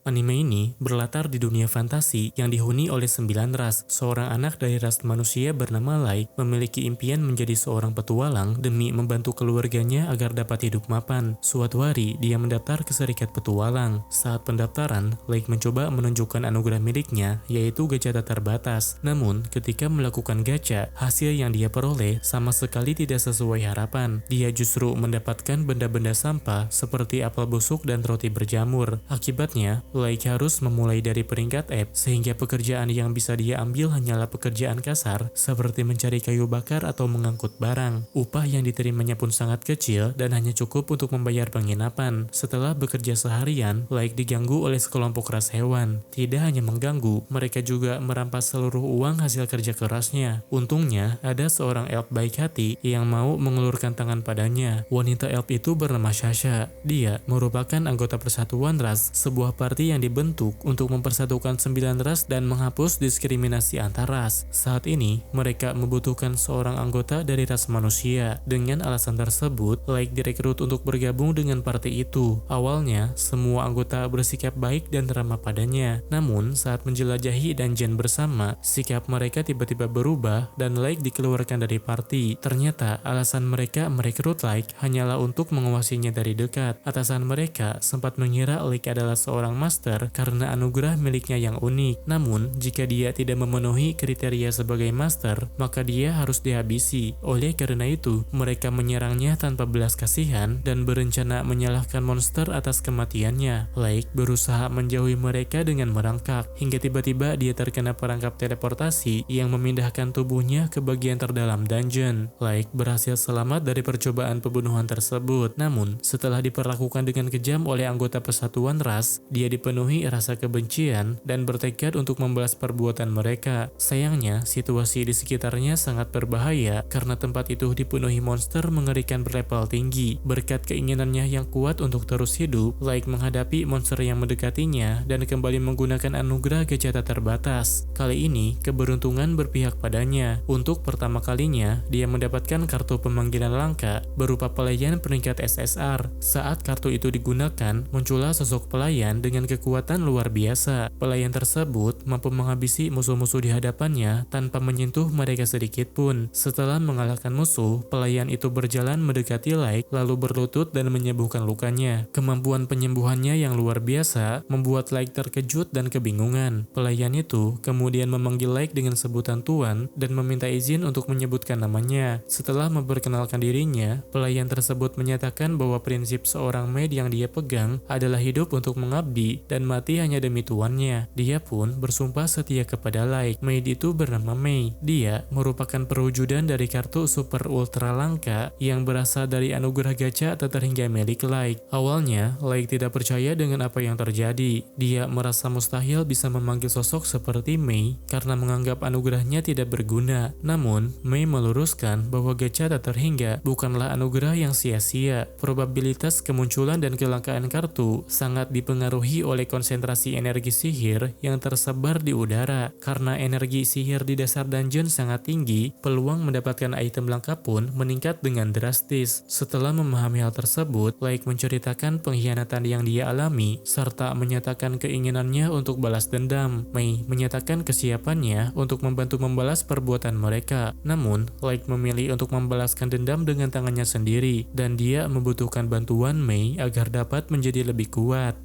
Anime ini berlatar di dunia fantasi yang dihuni oleh 9 ras. Seorang anak dari ras manusia bernama Light memiliki impian menjadi seorang petualang demi membantu keluarganya agar dapat hidup mapan. Suatu hari, dia mendaftar ke serikat petualang. Saat pendaftaran, Light mencoba menunjukkan anugerah miliknya, yaitu gacha tak terbatas. Namun, ketika melakukan gacha, hasil yang dia peroleh sama sekali tidak sesuai harapan. Dia justru mendapatkan benda-benda sampah seperti apel busuk dan roti berjamur. Akibatnya, Light harus memulai dari peringkat F, sehingga pekerjaan yang bisa dia ambil hanyalah pekerjaan kasar seperti mencari kayu bakar atau mengangkut barang. Upah yang diterimanya pun sangat kecil dan hanya cukup untuk membayar penginapan. Setelah bekerja seharian, Light diganggu oleh sekelompok ras hewan. Tidak hanya mengganggu, mereka juga merampas seluruh uang hasil kerja kerasnya. Untungnya, ada seorang elf baik hati yang mau mengulurkan tangan padanya. Wanita elf itu bernama Sasha. Dia merupakan anggota persatuan ras, sebuah partai yang dibentuk untuk mempersatukan 9 ras dan menghapus diskriminasi antar ras. Saat ini, mereka membutuhkan seorang anggota dari ras manusia. Dengan alasan tersebut, Light direkrut untuk bergabung dengan partai itu. Awalnya, semua anggota bersikap baik dan ramah padanya. Namun, saat menjelajahi dungeon bersama, sikap mereka tiba-tiba berubah dan Light dikeluarkan dari partai. Ternyata, alasan mereka merekrut Light hanyalah untuk menguasainya dari dekat. Atasan mereka sempat mengira Light adalah seorang master karena anugerah miliknya yang unik. Namun, jika dia tidak memenuhi kriteria sebagai master, maka dia harus dihabisi. Oleh karena itu, mereka menyerangnya tanpa belas kasihan dan berencana menyalahkan monster atas kematiannya. Light berusaha menjauhi mereka dengan merangkak, hingga tiba-tiba dia terkena perangkap teleportasi yang memindahkan tubuhnya ke bagian terdalam dungeon. Light berhasil selamat dari percobaan pembunuhan tersebut. Namun, setelah diperlakukan dengan kejam oleh anggota persatuan ras, dia dipenuhi rasa kebencian dan bertekad untuk membalas perbuatan mereka. Sayangnya, situasi di sekitarnya sangat berbahaya karena tempat itu dipenuhi monster mengerikan berlevel tinggi. Berkat keinginannya yang kuat untuk terus hidup, Light menghadapi monster yang mendekatinya dan kembali menggunakan anugerah gacha tak terbatas. Kali ini, keberuntungan berpihak padanya. Untuk pertama kalinya, dia mendapatkan kartu pemanggilan langka berupa pelayan peringkat SSR. Saat kartu itu digunakan, muncullah sosok pelayan dengan kekuatan luar biasa. Pelayan tersebut mampu menghabisi musuh-musuh di hadapannya tanpa menyentuh mereka sedikit pun. Setelah mengalahkan musuh, pelayan itu berjalan mendekati Light lalu berlutut dan menyembuhkan lukanya. Kemampuan penyembuhannya yang luar biasa membuat Light terkejut dan kebingungan. Pelayan itu kemudian memanggil Light dengan sebutan Tuan dan meminta izin untuk menyebutkan namanya. Setelah memperkenalkan dirinya, pelayan tersebut menyatakan bahwa prinsip seorang maid yang dia pegang adalah hidup untuk mengabdi dan mati hanya demi tuannya. Dia pun bersumpah setia kepada Light. Maid itu bernama Mei. Dia merupakan perwujudan dari kartu super ultra langka yang berasal dari anugerah gacha tak terhingga milik Light. Awalnya, Light tidak percaya dengan apa yang terjadi. Dia merasa mustahil bisa memanggil sosok seperti Mei karena menganggap anugerahnya tidak berguna. Namun, Mei meluruskan bahwa gacha tak terhingga bukanlah anugerah yang sia-sia. Probabilitas kemunculan dan kelangkaan kartu sangat dipengaruhi oleh konsentrasi energi sihir yang tersebar di udara. Karena energi sihir di dasar dungeon sangat tinggi, peluang mendapatkan item lengkap pun meningkat dengan drastis. Setelah memahami hal tersebut, Light menceritakan pengkhianatan yang dia alami serta menyatakan keinginannya untuk balas dendam. Mei menyatakan kesiapannya untuk membantu membalas perbuatan mereka. Namun, Light memilih untuk membalaskan dendam dengan tangannya sendiri dan dia membutuhkan bantuan Mei agar dapat menjadi lebih kuat.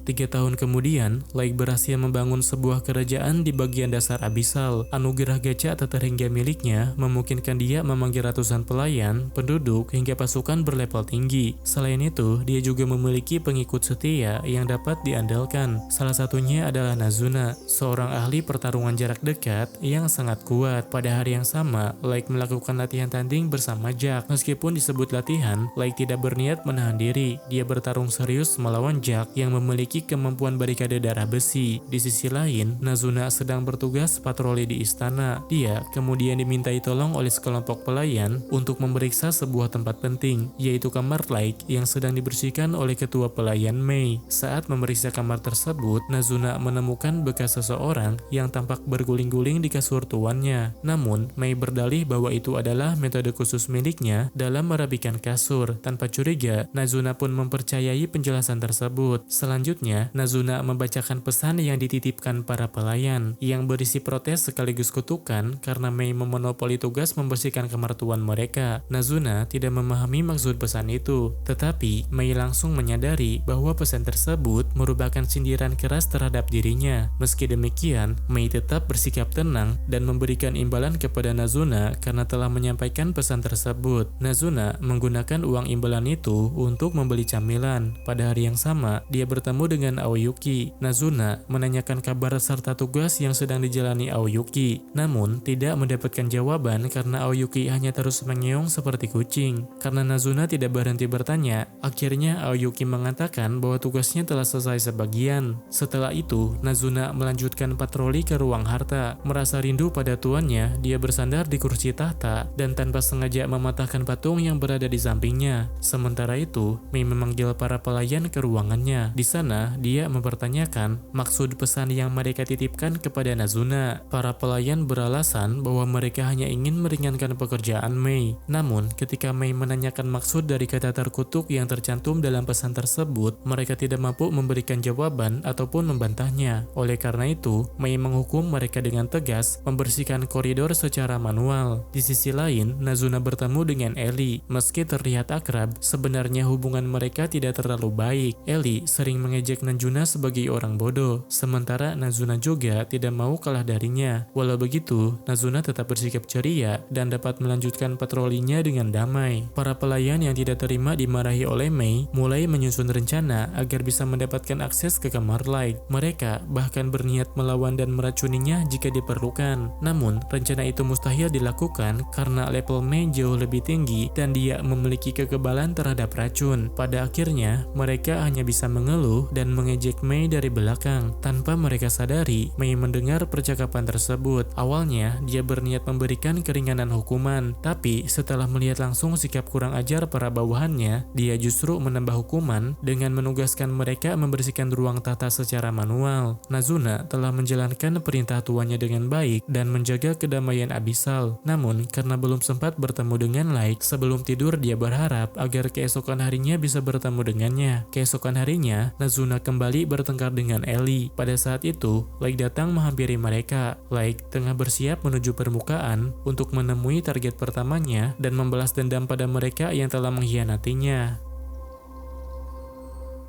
3 tahun kemudian, Light berhasil membangun sebuah kerajaan di bagian dasar Abyssal. Anugerah gacha tak terhingga miliknya memungkinkan dia memanggil ratusan pelayan, penduduk, hingga pasukan berlevel tinggi. Selain itu, dia juga memiliki pengikut setia yang dapat diandalkan. Salah satunya adalah Nazuna, seorang ahli pertarungan jarak dekat yang sangat kuat. Pada hari yang sama, Light melakukan latihan tanding bersama Jack. Meskipun disebut latihan, Light tidak berniat menahan diri. Dia bertarung serius melawan Jack yang memiliki memiliki kemampuan barikade darah besi. Di sisi lain, Nazuna sedang bertugas patroli di istana. Dia kemudian dimintai tolong oleh sekelompok pelayan untuk memeriksa sebuah tempat penting, yaitu kamar Light yang sedang dibersihkan oleh ketua pelayan Mei. Saat memeriksa kamar tersebut, Nazuna menemukan bekas seseorang yang tampak berguling-guling di kasur tuannya. Namun, Mei berdalih bahwa itu adalah metode khusus miliknya dalam merapikan kasur. Tanpa curiga, Nazuna pun mempercayai penjelasan tersebut. Selanjutnya, Nazuna membacakan pesan yang dititipkan para pelayan, yang berisi protes sekaligus kutukan karena Mei memonopoli tugas membersihkan kamar tuan mereka. Nazuna tidak memahami maksud pesan itu, tetapi Mei langsung menyadari bahwa pesan tersebut merupakan sindiran keras terhadap dirinya. Meski demikian, Mei tetap bersikap tenang dan memberikan imbalan kepada Nazuna karena telah menyampaikan pesan tersebut. Nazuna menggunakan uang imbalan itu untuk membeli camilan. Pada hari yang sama, dia bertemu dengan Aoyuki. Nazuna menanyakan kabar serta tugas yang sedang dijalani Aoyuki, namun tidak mendapatkan jawaban karena Aoyuki hanya terus mengeong seperti kucing. Karena Nazuna tidak berhenti bertanya, akhirnya Aoyuki mengatakan bahwa tugasnya telah selesai sebagian. Setelah itu, Nazuna melanjutkan patroli ke ruang harta. Merasa rindu pada tuannya, dia bersandar di kursi tahta dan tanpa sengaja mematahkan patung yang berada di sampingnya. Sementara itu, Mei memanggil para pelayan ke ruangannya. Di sana, dia mempertanyakan maksud pesan yang mereka titipkan kepada Nazuna. Para pelayan beralasan bahwa mereka hanya ingin meringankan pekerjaan Mei. Namun, ketika Mei menanyakan maksud dari kata terkutuk yang tercantum dalam pesan tersebut, mereka tidak mampu memberikan jawaban ataupun membantahnya. Oleh karena itu, Mei menghukum mereka dengan tegas membersihkan koridor secara manual. Di sisi lain, Nazuna bertemu dengan Ellie. Meski terlihat akrab, sebenarnya hubungan mereka tidak terlalu baik. Ellie sering mengejek Nazuna sebagai orang bodoh, sementara Nazuna juga tidak mau kalah darinya. Walau begitu, Nazuna tetap bersikap ceria dan dapat melanjutkan patrolinya dengan damai. Para pelayan yang tidak terima dimarahi oleh Mei mulai menyusun rencana agar bisa mendapatkan akses ke kamar Light. Mereka bahkan berniat melawan dan meracuninya jika diperlukan. Namun, rencana itu mustahil dilakukan karena level Mei jauh lebih tinggi dan dia memiliki kekebalan terhadap racun. Pada akhirnya, mereka hanya bisa mengeluh dan mengejek Mei dari belakang. Tanpa mereka sadari, Mei mendengar percakapan tersebut. Awalnya, dia berniat memberikan keringanan hukuman, tapi setelah melihat langsung sikap kurang ajar para bawahannya, dia justru menambah hukuman dengan menugaskan mereka membersihkan ruang tahta secara manual. Nazuna telah menjalankan perintah tuannya dengan baik dan menjaga kedamaian Abyssal. Namun, karena belum sempat bertemu dengan Light, sebelum tidur dia berharap agar keesokan harinya bisa bertemu dengannya. Keesokan harinya, Nazuna kembali bertengkar dengan Ellie. Pada saat itu, Light datang menghampiri mereka. Light tengah bersiap menuju permukaan untuk menemui target pertamanya dan membalas dendam pada mereka yang telah mengkhianatinya.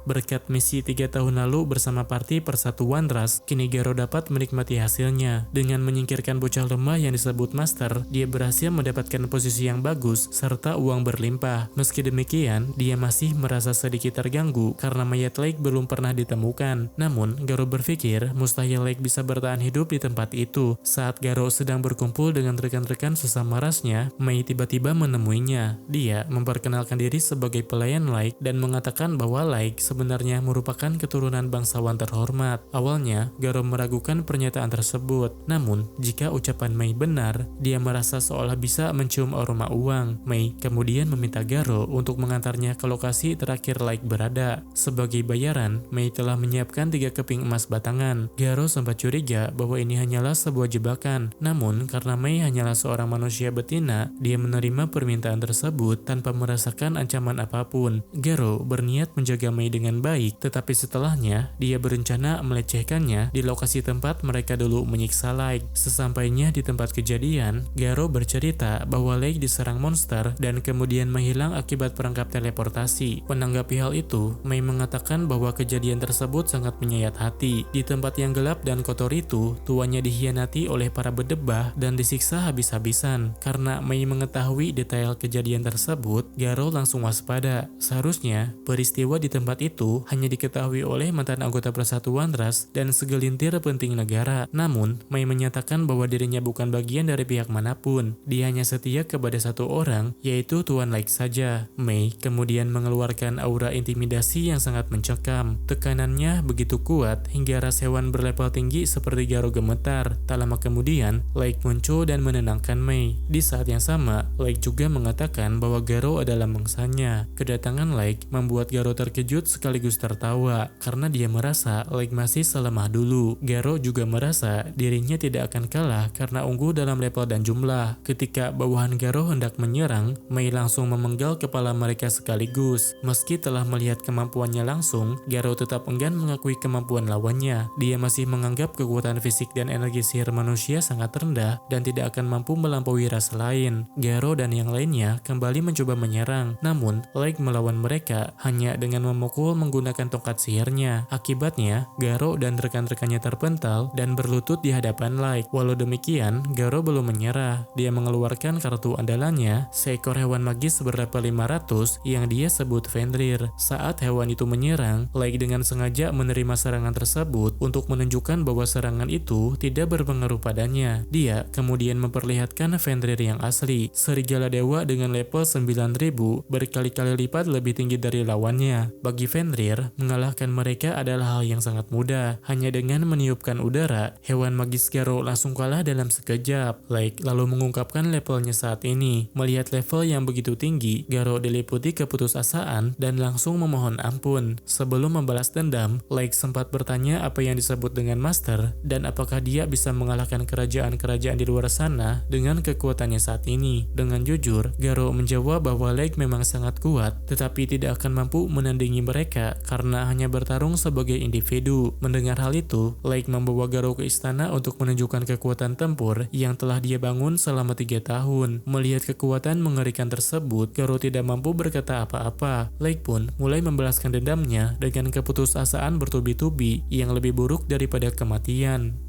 Berkat misi 3 tahun lalu bersama Parti Persatuan Ras, kini Garo dapat menikmati hasilnya. Dengan menyingkirkan bocah lemah yang disebut Master, dia berhasil mendapatkan posisi yang bagus serta uang berlimpah. Meski demikian, dia masih merasa sedikit terganggu karena mayat Lake belum pernah ditemukan. Namun, Garo berpikir mustahil Lake bisa bertahan hidup di tempat itu. Saat Garo sedang berkumpul dengan rekan-rekan sesama rasnya, Mei tiba-tiba menemuinya. Dia memperkenalkan diri sebagai pelayan Lake dan mengatakan bahwa Lake sebenarnya merupakan keturunan bangsawan terhormat. Awalnya, Garo meragukan pernyataan tersebut. Namun, jika ucapan Mei benar, dia merasa seolah bisa mencium aroma uang. Mei kemudian meminta Garo untuk mengantarnya ke lokasi terakhir Lake berada. Sebagai bayaran, Mei telah menyiapkan 3 keping emas batangan. Garo sempat curiga bahwa ini hanyalah sebuah jebakan. Namun, karena Mei hanyalah seorang manusia betina, dia menerima permintaan tersebut tanpa merasakan ancaman apapun. Garo berniat menjaga Mei dengan baik, tetapi setelahnya dia berencana melecehkannya di lokasi tempat mereka dulu menyiksa Lake. Sesampainya di tempat kejadian, Garo bercerita bahwa Lake diserang monster dan kemudian menghilang akibat perangkap teleportasi. Menanggapi hal itu, Mei mengatakan bahwa kejadian tersebut sangat menyayat hati. Di tempat yang gelap dan kotor itu, tuannya dikhianati oleh para berdebah dan disiksa habis-habisan. Karena Mei mengetahui detail kejadian tersebut, Garo langsung waspada. Seharusnya peristiwa di tempat itu itu hanya diketahui oleh mantan anggota Persatuan Ras dan segelintir penting negara. Namun, Mei menyatakan bahwa dirinya bukan bagian dari pihak manapun. Dia hanya setia kepada satu orang, yaitu Tuan Like saja. Mei kemudian mengeluarkan aura intimidasi yang sangat mencekam. Tekanannya begitu kuat hingga ras hewan berlevel tinggi seperti Garo gemetar. Tak lama kemudian, Like muncul dan menenangkan Mei. Di saat yang sama, Like juga mengatakan bahwa Garo adalah mangsanya. Kedatangan Like membuat Garo terkejut sekaligus tertawa karena dia merasa Like masih selemah dulu. Garo juga merasa dirinya tidak akan kalah karena unggul dalam level dan jumlah. Ketika bawahan Garo hendak menyerang, Mei langsung memenggal kepala mereka sekaligus. Meski telah melihat kemampuannya langsung, Garo tetap enggan mengakui kemampuan lawannya. Dia masih menganggap kekuatan fisik dan energi sihir manusia sangat rendah dan tidak akan mampu melampaui ras lain. Garo dan yang lainnya kembali mencoba menyerang, namun Like melawan mereka hanya dengan memukul menggunakan tongkat sihirnya. Akibatnya, Garo dan rekan-rekannya terpental dan berlutut di hadapan Like. Walau demikian, Garo belum menyerah. Dia mengeluarkan kartu andalannya, seekor hewan magis berlevel 500 yang dia sebut Fenrir. Saat hewan itu menyerang, Like dengan sengaja menerima serangan tersebut untuk menunjukkan bahwa serangan itu tidak berpengaruh padanya. Dia kemudian memperlihatkan Fenrir yang asli, serigala dewa dengan level 9000 berkali-kali lipat lebih tinggi dari lawannya. Bagi Fenrir, mengalahkan mereka adalah hal yang sangat mudah. Hanya dengan meniupkan udara, hewan magis Garo langsung kalah dalam sekejap. Like lalu mengungkapkan levelnya saat ini. Melihat level yang begitu tinggi, Garo diliputi keputusasaan dan langsung memohon ampun. Sebelum membalas dendam, Like sempat bertanya apa yang disebut dengan Master dan apakah dia bisa mengalahkan kerajaan-kerajaan di luar sana dengan kekuatannya saat ini. Dengan jujur, Garo menjawab bahwa Like memang sangat kuat, tetapi tidak akan mampu menandingi mereka karena hanya bertarung sebagai individu. Mendengar hal itu, Like membawa Garo ke istana untuk menunjukkan kekuatan tempur yang telah dia bangun selama 3 tahun. Melihat kekuatan mengerikan tersebut, Garo tidak mampu berkata apa-apa. Like pun mulai membalaskan dendamnya dengan keputusasaan bertubi-tubi yang lebih buruk daripada kematian.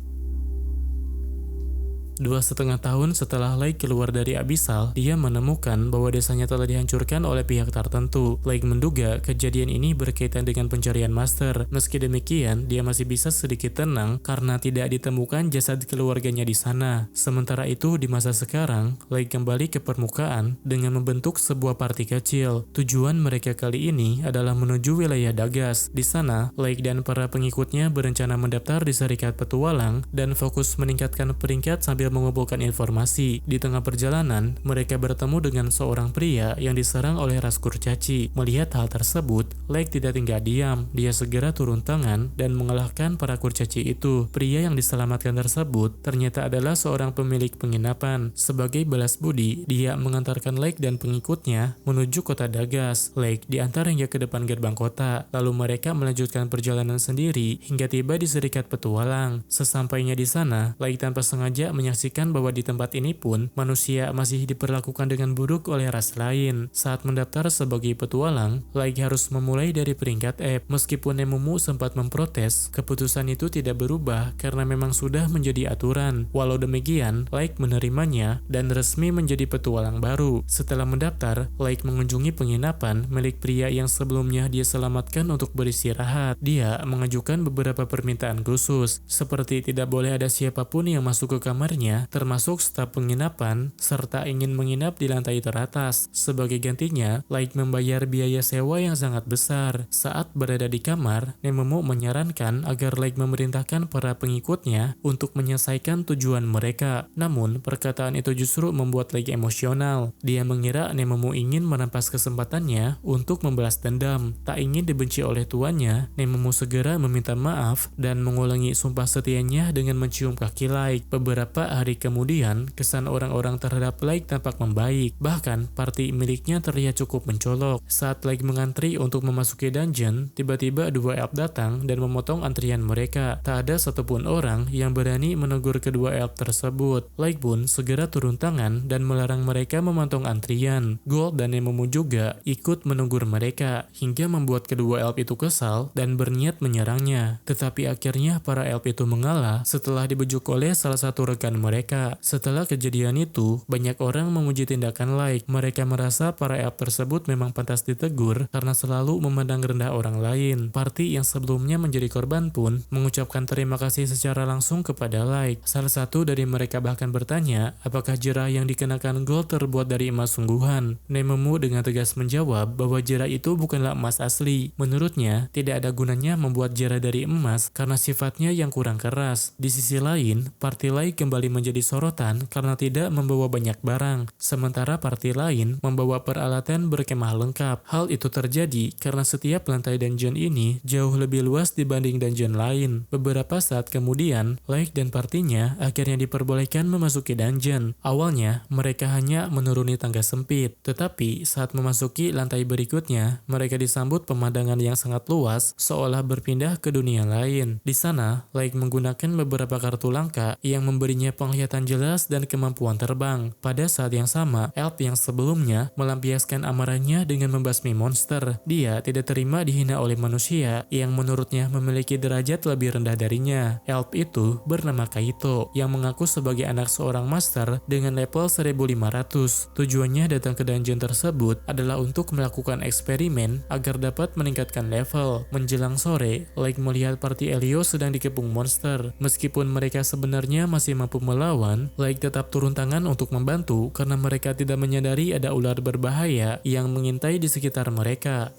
2,5 tahun setelah Like keluar dari Abyssal, dia menemukan bahwa desanya telah dihancurkan oleh pihak tertentu. Like menduga kejadian ini berkaitan dengan pencarian Master. Meski demikian, dia masih bisa sedikit tenang karena tidak ditemukan jasad keluarganya di sana. Sementara itu, di masa sekarang, Like kembali ke permukaan dengan membentuk sebuah parti kecil. Tujuan mereka kali ini adalah menuju wilayah Dagas. Di sana, Like dan para pengikutnya berencana mendaftar di Serikat Petualang dan fokus meningkatkan peringkat sambil mengumpulkan informasi. Di tengah perjalanan, mereka bertemu dengan seorang pria yang diserang oleh ras kurcaci. Melihat hal tersebut, Like tidak tinggal diam. Dia segera turun tangan dan mengalahkan para kurcaci itu. Pria yang diselamatkan tersebut ternyata adalah seorang pemilik penginapan. Sebagai balas budi, dia mengantarkan Like dan pengikutnya menuju kota Dagas. Like diantar hingga ke depan gerbang kota. Lalu mereka melanjutkan perjalanan sendiri hingga tiba di Serikat Petualang. Sesampainya di sana, Like tanpa sengaja menyaksikan bahwa di tempat ini pun manusia masih diperlakukan dengan buruk oleh ras lain. Saat mendaftar sebagai petualang, Like harus memulai dari peringkat F. Meskipun Nemumu sempat memprotes, keputusan itu tidak berubah karena memang sudah menjadi aturan. Walau demikian, Like menerimanya dan resmi menjadi petualang baru. Setelah mendaftar, Like mengunjungi penginapan milik pria yang sebelumnya dia selamatkan untuk beristirahat. Dia mengajukan beberapa permintaan khusus, seperti tidak boleh ada siapapun yang masuk ke kamarnya, termasuk staf penginapan, serta ingin menginap di lantai teratas. Sebagai gantinya, Like membayar biaya sewa yang sangat besar. Saat berada di kamar, Nemumu menyarankan agar Like memerintahkan para pengikutnya untuk menyelesaikan tujuan mereka. Namun, perkataan itu justru membuat Like emosional. Dia mengira Nemumu ingin merampas kesempatannya untuk membalas dendam. Tak ingin dibenci oleh tuannya, Nemumu segera meminta maaf dan mengulangi sumpah setianya dengan mencium kaki Like. Beberapa hari kemudian, kesan orang-orang terhadap Like tampak membaik. Bahkan, party miliknya terlihat cukup mencolok. Saat Like mengantri untuk memasuki dungeon, tiba-tiba 2 elf datang dan memotong antrian mereka. Tak ada satupun orang yang berani menegur kedua elf tersebut. Like pun segera turun tangan dan melarang mereka memotong antrian. Gold dan Nemumu juga ikut menegur mereka, hingga membuat kedua elf itu kesal dan berniat menyerangnya. Tetapi akhirnya para elf itu mengalah setelah dibujuk oleh salah satu rekan mereka. mereka. Setelah kejadian itu, banyak orang memuji tindakan Light. Mereka merasa para elf tersebut memang pantas ditegur karena selalu memandang rendah orang lain. Party yang sebelumnya menjadi korban pun mengucapkan terima kasih secara langsung kepada Light. Salah satu dari mereka bahkan bertanya, apakah jerah yang dikenakan Gold terbuat dari emas sungguhan? Nememu dengan tegas menjawab bahwa jerah itu bukanlah emas asli. Menurutnya, tidak ada gunanya membuat jerah dari emas karena sifatnya yang kurang keras. Di sisi lain, party Light kembali menjadi sorotan karena tidak membawa banyak barang, sementara party lain membawa peralatan berkemah lengkap. Hal itu terjadi karena setiap lantai dungeon ini jauh lebih luas dibanding dungeon lain. Beberapa saat kemudian, Light dan partinya akhirnya diperbolehkan memasuki dungeon. Awalnya, mereka hanya menuruni tangga sempit, tetapi saat memasuki lantai berikutnya, mereka disambut pemandangan yang sangat luas, seolah berpindah ke dunia lain. Di sana, Light menggunakan beberapa kartu langka yang memberinya penglihatan jelas dan kemampuan terbang. Pada saat yang sama, elf yang sebelumnya melampiaskan amarahnya dengan membasmi monster. Dia tidak terima dihina oleh manusia yang menurutnya memiliki derajat lebih rendah darinya. Elf itu bernama Kaito yang mengaku sebagai anak seorang master dengan level 1500. Tujuannya datang ke dungeon tersebut adalah untuk melakukan eksperimen agar dapat meningkatkan level. Menjelang sore, Light melihat party Elio sedang dikepung monster. Meskipun mereka sebenarnya masih mampu melawan, Light tetap turun tangan untuk membantu karena mereka tidak menyadari ada ular berbahaya yang mengintai di sekitar mereka.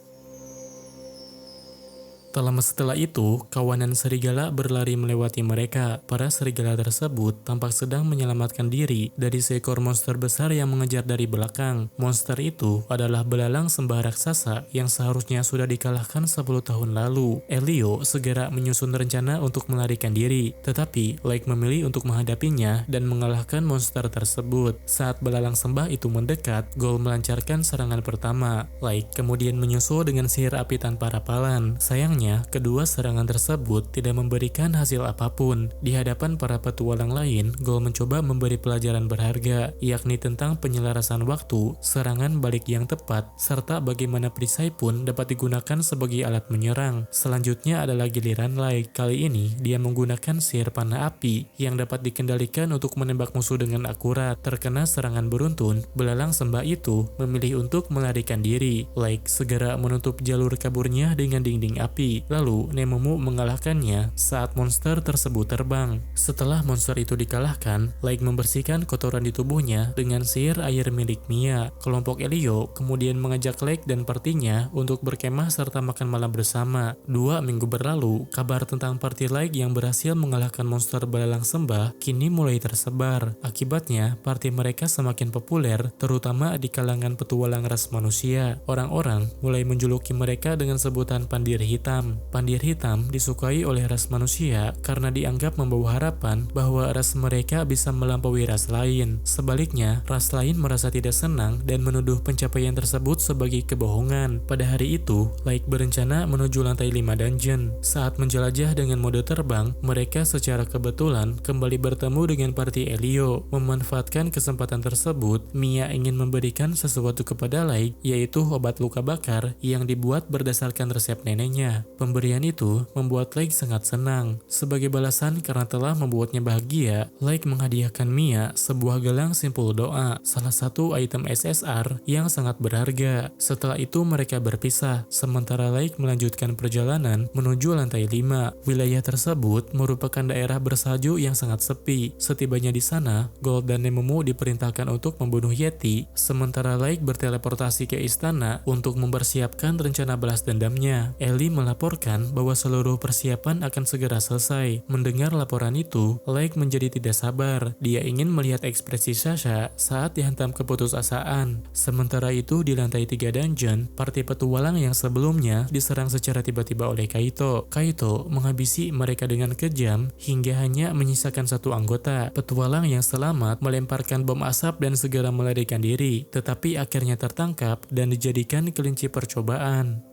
Tak lama setelah itu, kawanan serigala berlari melewati mereka. Para serigala tersebut tampak sedang menyelamatkan diri dari seekor monster besar yang mengejar dari belakang. Monster itu adalah belalang sembah raksasa yang seharusnya sudah dikalahkan 10 tahun lalu. Elio segera menyusun rencana untuk melarikan diri, tetapi Light memilih untuk menghadapinya dan mengalahkan monster tersebut. Saat belalang sembah itu mendekat, Gold melancarkan serangan pertama. Light kemudian menyusul dengan sihir api tanpa rapalan. Sayangnya, kedua serangan tersebut tidak memberikan hasil apapun. Di hadapan para petualang lain, Gold mencoba memberi pelajaran berharga, yakni tentang penyelarasan waktu, serangan balik yang tepat, serta bagaimana perisai pun dapat digunakan sebagai alat menyerang. Selanjutnya adalah giliran Light. Kali ini, dia menggunakan sihir panah api yang dapat dikendalikan untuk menembak musuh dengan akurat. Terkena serangan beruntun, belalang sembah itu memilih untuk melarikan diri. Light segera menutup jalur kaburnya dengan dinding api. Lalu Nememu mengalahkannya saat monster tersebut terbang. Setelah monster itu dikalahkan, Light membersihkan kotoran di tubuhnya dengan sihir air milik Mia. Kelompok Elio kemudian mengajak Light dan partinya untuk berkemah serta makan malam bersama. 2 minggu berlalu, kabar tentang party Light yang berhasil mengalahkan monster belalang sembah kini mulai tersebar. Akibatnya, party mereka semakin populer, terutama di kalangan petualang ras manusia. Orang-orang mulai menjuluki mereka dengan sebutan Pandir Hitam. Pandir hitam disukai oleh ras manusia karena dianggap membawa harapan bahwa ras mereka bisa melampaui ras lain. Sebaliknya, ras lain merasa tidak senang dan menuduh pencapaian tersebut sebagai kebohongan. Pada hari itu, Light berencana menuju lantai 5 dungeon. Saat menjelajah dengan mode terbang, mereka secara kebetulan kembali bertemu dengan party Elio. Memanfaatkan kesempatan tersebut, Mia ingin memberikan sesuatu kepada Light, yaitu obat luka bakar yang dibuat berdasarkan resep neneknya. Pemberian itu membuat Light sangat senang. Sebagai balasan karena telah membuatnya bahagia, Light menghadiahkan Mia sebuah gelang simpul doa, salah satu item SSR yang sangat berharga. Setelah itu mereka berpisah, sementara Light melanjutkan perjalanan menuju lantai 5. Wilayah tersebut merupakan daerah bersalju yang sangat sepi. Setibanya di sana, Gold dan Nememu diperintahkan untuk membunuh Yeti, sementara Light berteleportasi ke istana untuk mempersiapkan rencana balas dendamnya. Ellie melaporkan bahwa seluruh persiapan akan segera selesai. Mendengar laporan itu, Light menjadi tidak sabar. Dia ingin melihat ekspresi Sasha saat dihantam keputusasaan. Sementara itu di lantai 3 dungeon, party petualang yang sebelumnya diserang secara tiba-tiba oleh Kaito. Kaito menghabisi mereka dengan kejam hingga hanya menyisakan satu anggota. Petualang yang selamat melemparkan bom asap dan segera melarikan diri, tetapi akhirnya tertangkap dan dijadikan kelinci percobaan.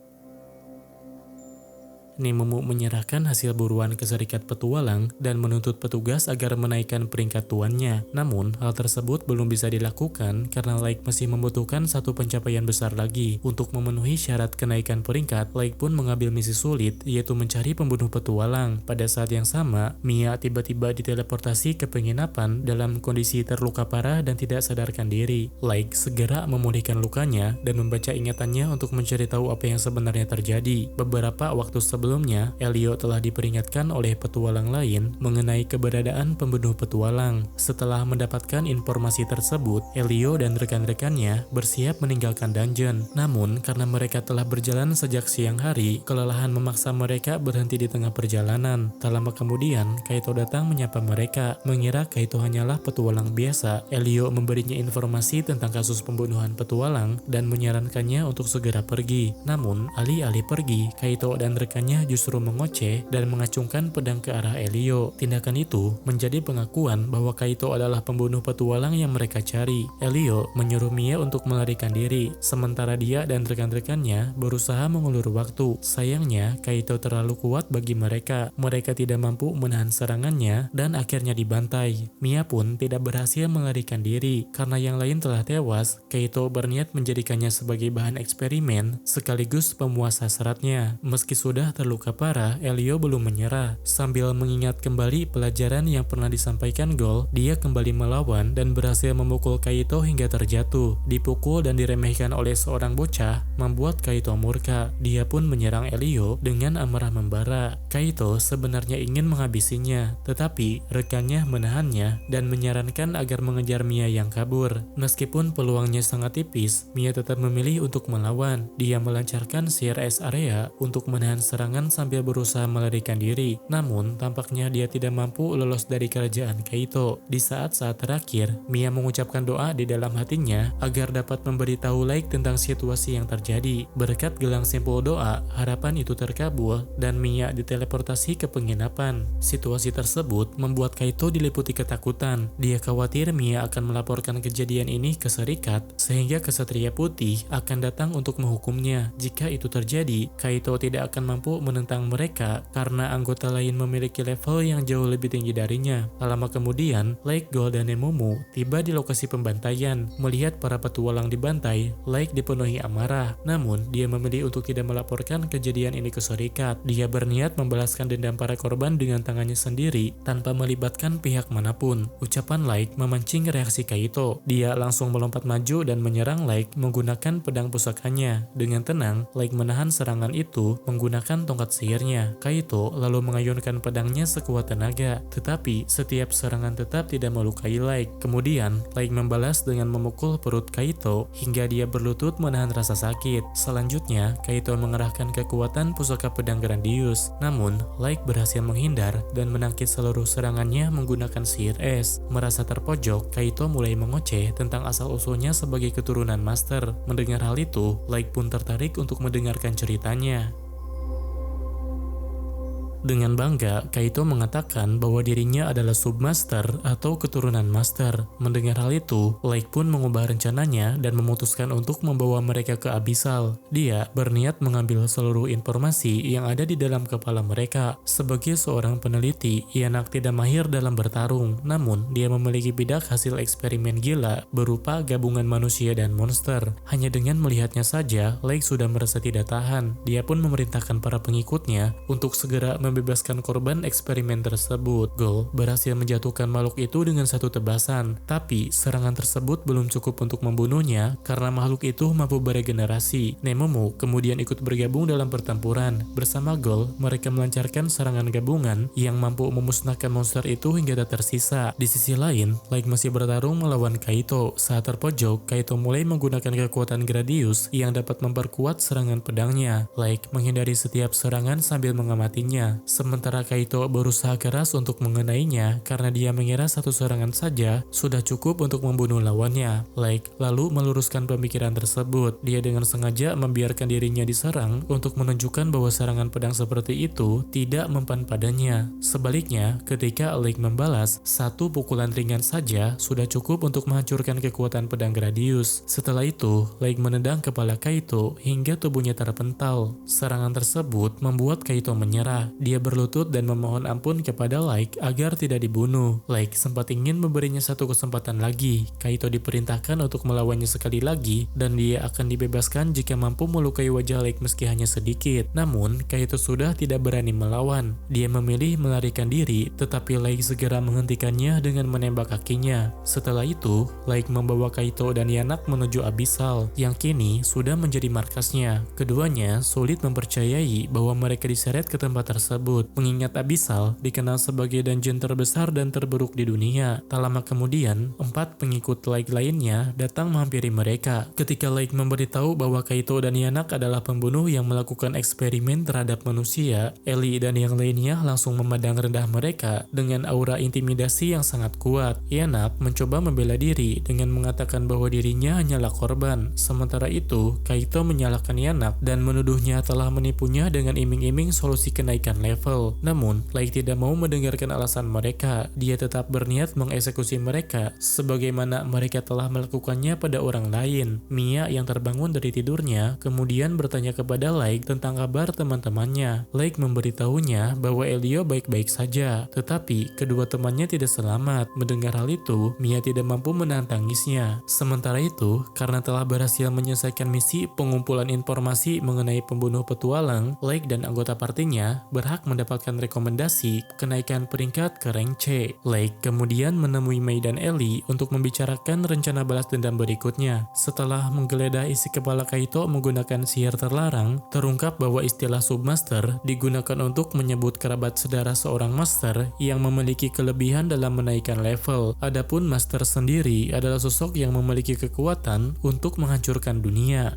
Nemomu menyerahkan hasil buruan ke serikat petualang dan menuntut petugas agar menaikkan peringkat tuannya. Namun, hal tersebut belum bisa dilakukan karena Lake masih membutuhkan satu pencapaian besar lagi. Untuk memenuhi syarat kenaikan peringkat, Lake pun mengambil misi sulit, yaitu mencari pembunuh petualang. Pada saat yang sama, Mia tiba-tiba diteleportasi ke penginapan dalam kondisi terluka parah dan tidak sadarkan diri. Lake segera memulihkan lukanya dan membaca ingatannya untuk mencari tahu apa yang sebenarnya terjadi. Beberapa waktu sebelumnya, Elio telah diperingatkan oleh petualang lain mengenai keberadaan pembunuh petualang. Setelah mendapatkan informasi tersebut, Elio dan rekan-rekannya bersiap meninggalkan dungeon. Namun, karena mereka telah berjalan sejak siang hari, kelelahan memaksa mereka berhenti di tengah perjalanan. Tak lama kemudian, Kaito datang menyapa mereka. Mengira Kaito hanyalah petualang biasa, Elio memberinya informasi tentang kasus pembunuhan petualang dan menyarankannya untuk segera pergi. Namun, alih-alih pergi, Kaito dan rekannya justru mengoceh dan mengacungkan pedang ke arah Elio. Tindakan itu menjadi pengakuan bahwa Kaito adalah pembunuh petualang yang mereka cari. Elio menyuruh Mia untuk melarikan diri, sementara dia dan rekan-rekannya berusaha mengulur waktu. Sayangnya, Kaito terlalu kuat bagi mereka. Mereka tidak mampu menahan serangannya dan akhirnya dibantai. Mia pun tidak berhasil melarikan diri. Karena yang lain telah tewas, Kaito berniat menjadikannya sebagai bahan eksperimen sekaligus pemuas hasratnya. Meski sudah terluka parah, Elio belum menyerah. Sambil mengingat kembali pelajaran yang pernah disampaikan Gol, dia kembali melawan dan berhasil memukul Kaito hingga terjatuh. Dipukul dan diremehkan oleh seorang bocah membuat Kaito murka. Dia pun menyerang Elio dengan amarah membara. Kaito sebenarnya ingin menghabisinya, tetapi rekannya menahannya dan menyarankan agar mengejar Mia yang kabur. Meskipun peluangnya sangat tipis, Mia tetap memilih untuk melawan. Dia melancarkan CRS area untuk menahan serangan sambil berusaha melarikan diri. Namun, tampaknya dia tidak mampu lolos dari kerajaan Kaito. Di saat-saat terakhir, Mia mengucapkan doa di dalam hatinya agar dapat memberitahu Lake tentang situasi yang terjadi. Berkat gelang simpul doa, harapan itu terkabul dan Mia diteleportasi ke penginapan. Situasi tersebut membuat Kaito diliputi ketakutan. Dia khawatir Mia akan melaporkan kejadian ini ke serikat, sehingga Kesatria Putih akan datang untuk menghukumnya. Jika itu terjadi, Kaito tidak akan mampu menentang mereka karena anggota lain memiliki level yang jauh lebih tinggi darinya. Tak lama kemudian, Lake, Gol, dan Nemomu tiba di lokasi pembantaian. Melihat para petualang dibantai, Lake dipenuhi amarah. Namun, dia memilih untuk tidak melaporkan kejadian ini ke serikat. Dia berniat membalaskan dendam para korban dengan tangannya sendiri tanpa melibatkan pihak manapun. Ucapan Lake memancing reaksi Kaito. Dia langsung melompat maju dan menyerang Lake menggunakan pedang pusakanya. Dengan tenang, Lake menahan serangan itu menggunakan tongkat sihirnya. Kaito lalu mengayunkan pedangnya sekuat tenaga, tetapi setiap serangan tetap tidak melukai Lake. Kemudian, Lake membalas dengan memukul perut Kaito hingga dia berlutut menahan rasa sakit. Selanjutnya, Kaito mengerahkan kekuatan pusaka pedang Grandius. Namun, Lake berhasil menghindar dan menangkis seluruh serangannya menggunakan sihir es. Merasa terpojok, Kaito mulai mengoceh tentang asal-usulnya sebagai keturunan master. Mendengar hal itu, Lake pun tertarik untuk mendengarkan ceritanya. Dengan bangga, Kaito mengatakan bahwa dirinya adalah submaster atau keturunan master. Mendengar hal itu, Lake pun mengubah rencananya dan memutuskan untuk membawa mereka ke Abyssal. Dia berniat mengambil seluruh informasi yang ada di dalam kepala mereka. Sebagai seorang peneliti, Ianak tidak mahir dalam bertarung, namun dia memiliki bidak hasil eksperimen gila berupa gabungan manusia dan monster. Hanya dengan melihatnya saja, Lake sudah merasa tidak tahan. Dia pun memerintahkan para pengikutnya untuk segera membebaskan korban eksperimen tersebut. Gol berhasil menjatuhkan makhluk itu dengan satu tebasan, tapi serangan tersebut belum cukup untuk membunuhnya karena makhluk itu mampu beregenerasi. Nemomu kemudian ikut bergabung dalam pertempuran. Bersama Gol, mereka melancarkan serangan gabungan yang mampu memusnahkan monster itu hingga tak tersisa. Di sisi lain, Lake masih bertarung melawan Kaito. Saat terpojok, Kaito mulai menggunakan kekuatan Gradius yang dapat memperkuat serangan pedangnya. Lake menghindari setiap serangan sambil mengamatinya. dirinya. Sementara Kaito berusaha keras untuk mengenainya karena dia mengira satu serangan saja sudah cukup untuk membunuh lawannya. Light lalu meluruskan pemikiran tersebut. Dia dengan sengaja membiarkan dirinya diserang untuk menunjukkan bahwa serangan pedang seperti itu tidak mempan padanya. Sebaliknya, ketika Light membalas, satu pukulan ringan saja sudah cukup untuk menghancurkan kekuatan pedang Gradius. Setelah itu, Light menendang kepala Kaito hingga tubuhnya terpental. Serangan tersebut membuat Kaito menyerah. Dia berlutut dan memohon ampun kepada Light agar tidak dibunuh. Light sempat ingin memberinya satu kesempatan lagi. Kaito diperintahkan untuk melawannya sekali lagi dan dia akan dibebaskan jika mampu melukai wajah Light meski hanya sedikit. Namun, Kaito sudah tidak berani melawan. Dia memilih melarikan diri, tetapi Light segera menghentikannya dengan menembak kakinya. Setelah itu, Light membawa Kaito dan Yanak menuju Abyssal, yang kini sudah menjadi markasnya. Keduanya sulit mempercayai bahwa mereka diseret ke tempat tersebut, mengingat Abyssal dikenal sebagai dungeon terbesar dan terburuk di dunia. Tak lama kemudian, 4 pengikut Light lainnya datang menghampiri mereka. Ketika Light memberitahu bahwa Kaito dan Yanak adalah pembunuh yang melakukan eksperimen terhadap manusia, Ellie dan yang lainnya langsung memandang rendah mereka dengan aura intimidasi yang sangat kuat. Yanak mencoba membela diri dengan mengatakan bahwa dirinya hanyalah korban. Sementara itu, Kaito menyalahkan Yanak dan menuduhnya telah menipunya dengan iming-iming solusi kenaikan level. Namun, Light tidak mau mendengarkan alasan mereka. Dia tetap berniat mengeksekusi mereka sebagaimana mereka telah melakukannya pada orang lain. Mia yang terbangun dari tidurnya kemudian bertanya kepada Light tentang kabar teman-temannya. Light memberitahunya bahwa Elio baik-baik saja, tetapi kedua temannya tidak selamat. Mendengar hal itu, Mia tidak mampu menahan tangisnya. Sementara itu, karena telah berhasil menyelesaikan misi pengumpulan informasi mengenai pembunuh petualang, Light dan anggota partinya berhak mendapatkan rekomendasi kenaikan peringkat ke rank C. Light kemudian menemui Mei dan Ellie untuk membicarakan rencana balas dendam berikutnya. Setelah menggeledah isi kepala Kaito menggunakan sihir terlarang, terungkap bahwa istilah submaster digunakan untuk menyebut kerabat saudara seorang master yang memiliki kelebihan dalam menaikkan level. Adapun master sendiri adalah sosok yang memiliki kekuatan untuk menghancurkan dunia.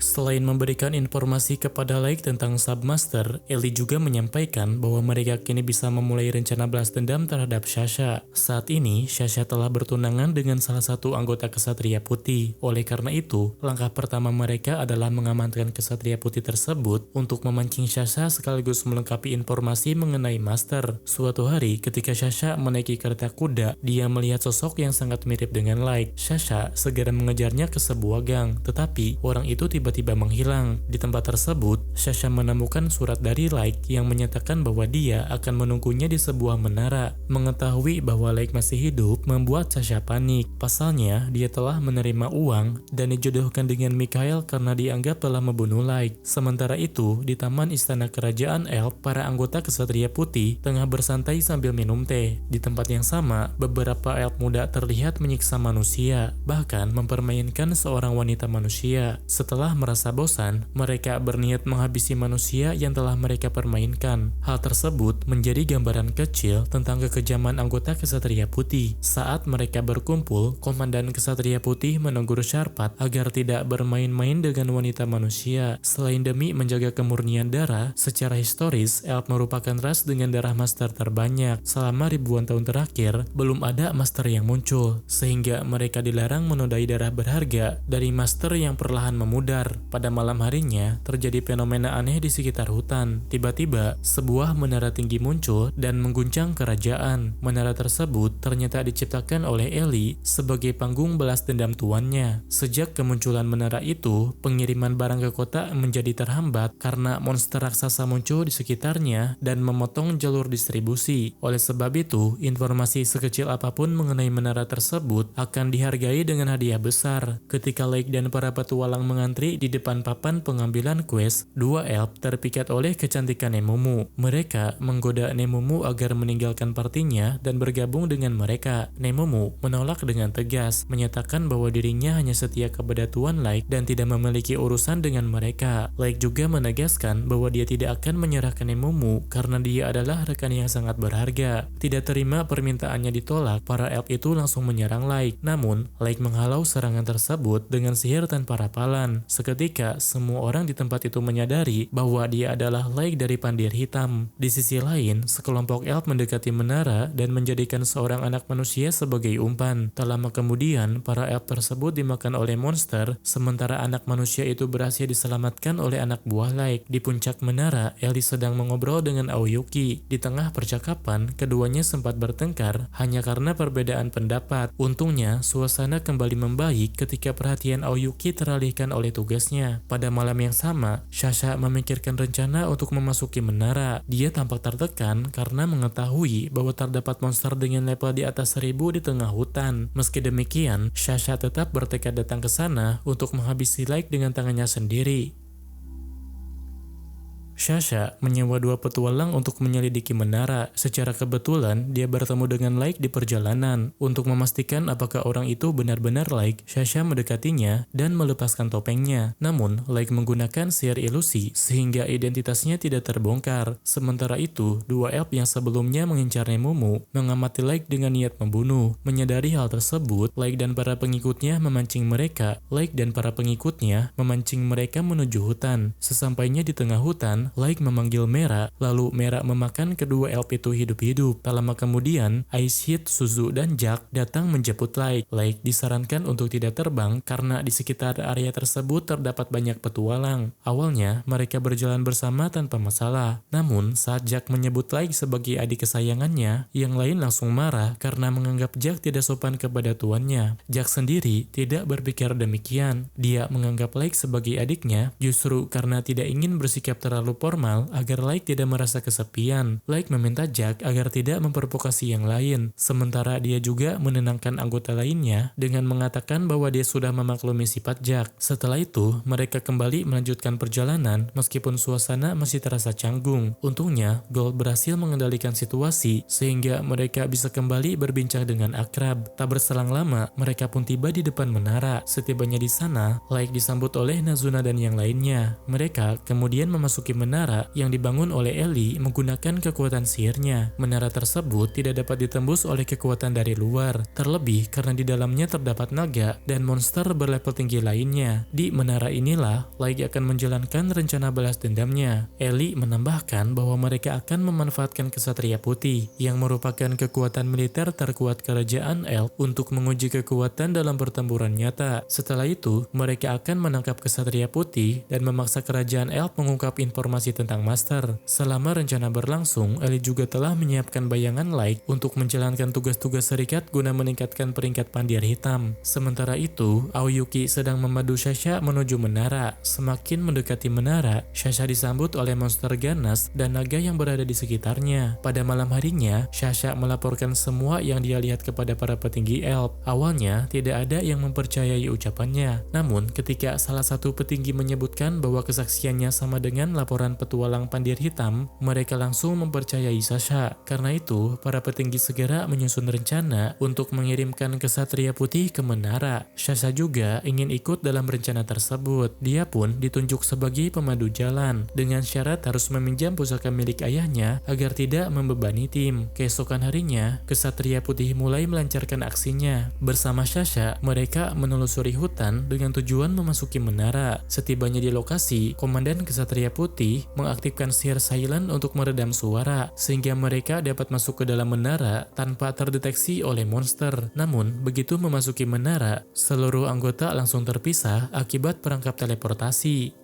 Selain memberikan informasi kepada Light tentang Submaster, Ellie juga menyampaikan bahwa mereka kini bisa memulai rencana balas dendam terhadap Sasha. Saat ini, Sasha telah bertunangan dengan salah satu anggota Ksatria Putih. Oleh karena itu, langkah pertama mereka adalah mengamankan Ksatria Putih tersebut untuk memancing Sasha sekaligus melengkapi informasi mengenai Master. Suatu hari, ketika Sasha menaiki kereta kuda, dia melihat sosok yang sangat mirip dengan Light. Sasha segera mengejarnya ke sebuah gang, tetapi orang itu tiba-tiba menghilang. Di tempat tersebut, Sasha menemukan surat dari Light yang menyatakan bahwa dia akan menunggunya di sebuah menara. Mengetahui bahwa Light masih hidup membuat Sasha panik. Pasalnya, dia telah menerima uang dan dijodohkan dengan Mikhail karena dianggap telah membunuh Light. Sementara itu, di taman istana kerajaan Elf, para anggota Ksatria Putih tengah bersantai sambil minum teh. Di tempat yang sama, beberapa elf muda terlihat menyiksa manusia, bahkan mempermainkan seorang wanita manusia. Setelah merasa bosan, mereka berniat menghabisi manusia yang telah mereka permainkan. Hal tersebut menjadi gambaran kecil tentang kekejaman anggota Ksatria Putih. Saat mereka berkumpul, Komandan Ksatria Putih menegur Sharpat agar tidak bermain-main dengan wanita manusia. Selain demi menjaga kemurnian darah, secara historis, elf merupakan ras dengan darah master terbanyak. Selama ribuan tahun terakhir, belum ada master yang muncul, sehingga mereka dilarang menodai darah berharga dari master yang perlahan memudar. Pada malam harinya, terjadi fenomena aneh di sekitar hutan. Tiba-tiba, sebuah menara tinggi muncul dan mengguncang kerajaan. Menara tersebut ternyata diciptakan oleh Ellie sebagai panggung balas dendam tuannya. Sejak kemunculan menara itu, pengiriman barang ke kota menjadi terhambat karena monster raksasa muncul di sekitarnya dan memotong jalur distribusi. Oleh sebab itu, informasi sekecil apapun mengenai menara tersebut akan dihargai dengan hadiah besar. Ketika Lake dan para petualang mengantri di depan papan pengambilan quest, dua elf terpikat oleh kecantikan Nemumu. Mereka menggoda Nemumu agar meninggalkan partinya dan bergabung dengan mereka. Nemumu menolak dengan tegas, menyatakan bahwa dirinya hanya setia kepada Tuan Light dan tidak memiliki urusan dengan mereka. Light juga menegaskan bahwa dia tidak akan menyerahkan Nemumu karena dia adalah rekan yang sangat berharga. Tidak terima permintaannya ditolak, para elf itu langsung menyerang Light. Namun, Light menghalau serangan tersebut dengan sihir tanpa rapalan. seketika, semua orang di tempat itu menyadari bahwa dia adalah Lake dari Pandir Hitam. Di sisi lain, sekelompok elf mendekati menara dan menjadikan seorang anak manusia sebagai umpan. Tak lama kemudian, para elf tersebut dimakan oleh monster, sementara anak manusia itu berhasil diselamatkan oleh anak buah Lake. Di puncak menara, Ellie sedang mengobrol dengan Aoyuki. Di tengah percakapan, keduanya sempat bertengkar hanya karena perbedaan pendapat. Untungnya, suasana kembali membaik ketika perhatian Aoyuki teralihkan oleh tugasnya. Pada malam yang sama, Sasha memikirkan rencana untuk memasuki menara. Dia tampak tertekan karena mengetahui bahwa terdapat monster dengan level di atas 1000 di tengah hutan. Meski demikian, Sasha tetap bertekad datang ke sana untuk menghabisi Lake dengan tangannya sendiri. Sasha menyewa 2 petualang untuk menyelidiki menara. Secara kebetulan, dia bertemu dengan Lake di perjalanan. Untuk memastikan apakah orang itu benar-benar Lake, Sasha mendekatinya dan melepaskan topengnya. Namun, Lake menggunakan sihir ilusi sehingga identitasnya tidak terbongkar. Sementara itu, 2 elf yang sebelumnya mengincarnya Mumu mengamati Lake dengan niat membunuh. Menyadari hal tersebut, Lake dan para pengikutnya memancing mereka. Lake dan para pengikutnya memancing mereka menuju hutan. Sesampainya di tengah hutan, Lake memanggil Mera, lalu Mera memakan kedua elf itu hidup-hidup. Tak lama kemudian, Ice Heat, Suzu, dan Jack datang menjemput Lake. Lake disarankan untuk tidak terbang karena di sekitar area tersebut terdapat banyak petualang. Awalnya, mereka berjalan bersama tanpa masalah. Namun, saat Jack menyebut Lake sebagai adik kesayangannya, yang lain langsung marah karena menganggap Jack tidak sopan kepada tuannya. Jack sendiri tidak berpikir demikian. Dia menganggap Lake sebagai adiknya justru karena tidak ingin bersikap terlalu formal agar Lake tidak merasa kesepian. Lake meminta Jack agar tidak memprovokasi yang lain, sementara dia juga menenangkan anggota lainnya dengan mengatakan bahwa dia sudah memaklumi sifat Jack. Setelah itu, mereka kembali melanjutkan perjalanan meskipun suasana masih terasa canggung. Untungnya, Gold berhasil mengendalikan situasi sehingga mereka bisa kembali berbincang dengan akrab. Tak berselang lama, mereka pun tiba di depan menara. Setibanya di sana, Lake disambut oleh Nazuna dan yang lainnya. Mereka kemudian memasuki menara yang dibangun oleh Ellie menggunakan kekuatan sihirnya. Menara tersebut tidak dapat ditembus oleh kekuatan dari luar, terlebih karena di dalamnya terdapat naga dan monster berlevel tinggi lainnya. Di menara inilah Lake akan menjalankan rencana balas dendamnya. Ellie menambahkan bahwa mereka akan memanfaatkan Kesatria Putih yang merupakan kekuatan militer terkuat kerajaan Elf untuk menguji kekuatan dalam pertempuran nyata. Setelah itu, mereka akan menangkap Kesatria Putih dan memaksa kerajaan Elf mengungkap informasi tentang Master. Selama rencana berlangsung, Ellie juga telah menyiapkan bayangan Lake untuk menjalankan tugas-tugas serikat guna meningkatkan peringkat Pandir Hitam. Sementara itu, Aoyuki sedang memadu Sasha menuju menara. Semakin mendekati menara, Sasha disambut oleh monster ganas dan naga yang berada di sekitarnya. Pada malam harinya, Sasha melaporkan semua yang dia lihat kepada para petinggi Elf. Awalnya, tidak ada yang mempercayai ucapannya. Namun, ketika salah satu petinggi menyebutkan bahwa kesaksiannya sama dengan laporan petualang Pandir Hitam, mereka langsung mempercayai Sasha. Karena itu, para petinggi segera menyusun rencana untuk mengirimkan Kesatria Putih ke menara. Sasha juga ingin ikut dalam rencana tersebut. Dia pun ditunjuk sebagai pemandu jalan, dengan syarat harus meminjam pusaka milik ayahnya agar tidak membebani tim. Keesokan harinya, Kesatria Putih mulai melancarkan aksinya. Bersama Sasha, mereka menelusuri hutan dengan tujuan memasuki menara. Setibanya di lokasi, Komandan Kesatria Putih mengaktifkan sihir silent untuk meredam suara, sehingga mereka dapat masuk ke dalam menara tanpa terdeteksi oleh monster. Namun, begitu memasuki menara, seluruh anggota langsung terpisah akibat perangkap teleportasi.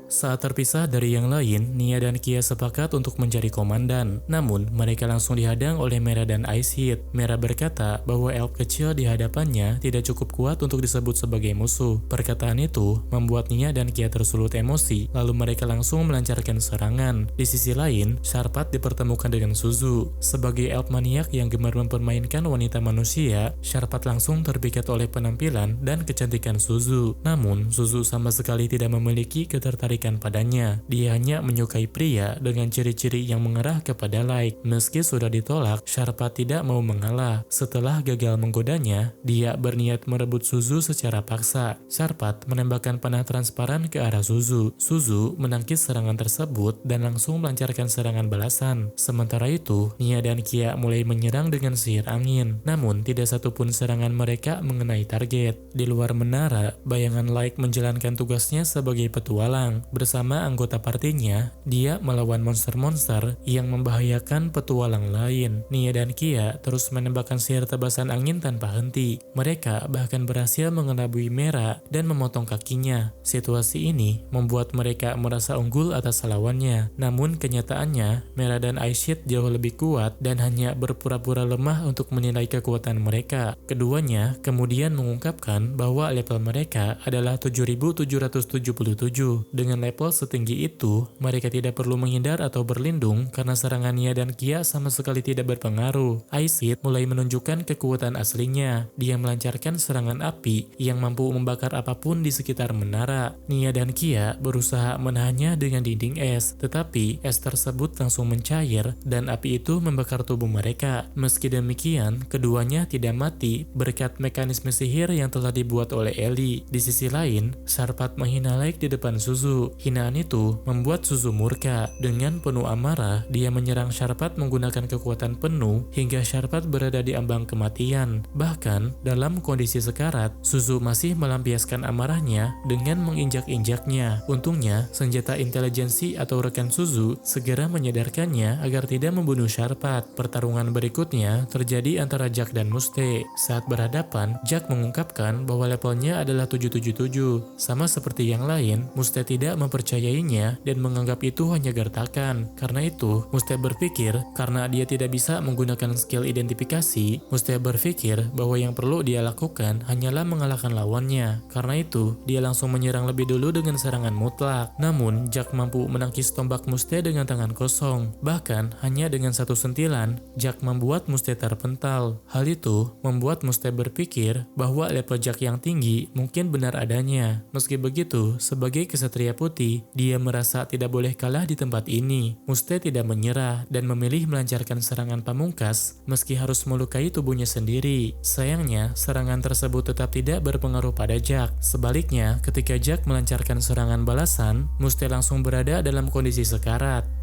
Saat terpisah dari yang lain, Nia dan Kia sepakat untuk mencari komandan. Namun, mereka langsung dihadang oleh Mera dan Ice Heat. Mera berkata bahwa elf kecil di hadapannya tidak cukup kuat untuk disebut sebagai musuh. Perkataan itu membuat Nia dan Kia tersulut emosi, lalu mereka langsung melancarkan serangan. Di sisi lain, Sharpat dipertemukan dengan Suzu. Sebagai elf maniak yang gemar mempermainkan wanita manusia, Sharpat langsung terpikat oleh penampilan dan kecantikan Suzu. Namun, Suzu sama sekali tidak memiliki ketertarikan berikan padanya. Dia hanya menyukai pria dengan ciri-ciri yang mengarah kepada Light. Meski sudah ditolak, Sharpat tidak mau mengalah. Setelah gagal menggodanya, dia berniat merebut Suzu secara paksa. Sharpat menembakkan panah transparan ke arah Suzu. Suzu menangkis serangan tersebut dan langsung melancarkan serangan balasan. Sementara itu, Nia dan Kia mulai menyerang dengan sihir angin. Namun, tidak satupun serangan mereka mengenai target. Di luar menara, bayangan Light menjalankan tugasnya sebagai petualang. Bersama anggota partinya, dia melawan monster-monster yang membahayakan petualang lain. Nia dan Kia terus menembakkan sihir tebasan angin tanpa henti. Mereka bahkan berhasil mengelabui Mera dan memotong kakinya. Situasi ini membuat mereka merasa unggul atas lawannya. Namun kenyataannya, Mera dan Aishid jauh lebih kuat dan hanya berpura-pura lemah untuk menilai kekuatan mereka. Keduanya kemudian mengungkapkan bahwa level mereka adalah 7777. Dengan level setinggi itu, mereka tidak perlu menghindar atau berlindung karena serangan Nia dan Kia sama sekali tidak berpengaruh. Aishid mulai menunjukkan kekuatan aslinya. Dia melancarkan serangan api yang mampu membakar apapun di sekitar menara. Nia dan Kia berusaha menahannya dengan dinding es, tetapi es tersebut langsung mencair dan api itu membakar tubuh mereka. Meski demikian, keduanya tidak mati berkat mekanisme sihir yang telah dibuat oleh Ellie. Di sisi lain, Sharpat menghina Light di depan Suzu. Hinaan itu membuat Suzu murka. Dengan penuh amarah, dia menyerang Sharpat menggunakan kekuatan penuh hingga Sharpat berada di ambang kematian. Bahkan, dalam kondisi sekarat, Suzu masih melampiaskan amarahnya dengan menginjak-injaknya. Untungnya, senjata intelijensi atau rekan Suzu segera menyadarkannya agar tidak membunuh Sharpat. Pertarungan berikutnya terjadi antara Jack dan Muste. Saat berhadapan, Jack mengungkapkan bahwa levelnya adalah 777. Sama seperti yang lain, Muste tidak mempercayainya dan menganggap itu hanya gertakan. Karena itu, Muste berpikir karena dia tidak bisa menggunakan skill identifikasi, Muste berpikir bahwa yang perlu dia lakukan hanyalah mengalahkan lawannya. Karena itu, dia langsung menyerang lebih dulu dengan serangan mutlak. Namun, Jack mampu menangkis tombak Muste dengan tangan kosong. Bahkan, hanya dengan satu sentilan, Jack membuat Muste terpental. Hal itu membuat Muste berpikir bahwa level Jack yang tinggi mungkin benar adanya. Meski begitu, sebagai kesatria putih, dia merasa tidak boleh kalah di tempat ini. Muste tidak menyerah dan memilih melancarkan serangan pamungkas meski harus melukai tubuhnya sendiri. Sayangnya, serangan tersebut tetap tidak berpengaruh pada Jack. Sebaliknya, ketika Jack melancarkan serangan balasan, Muste langsung berada dalam kondisi sekarat.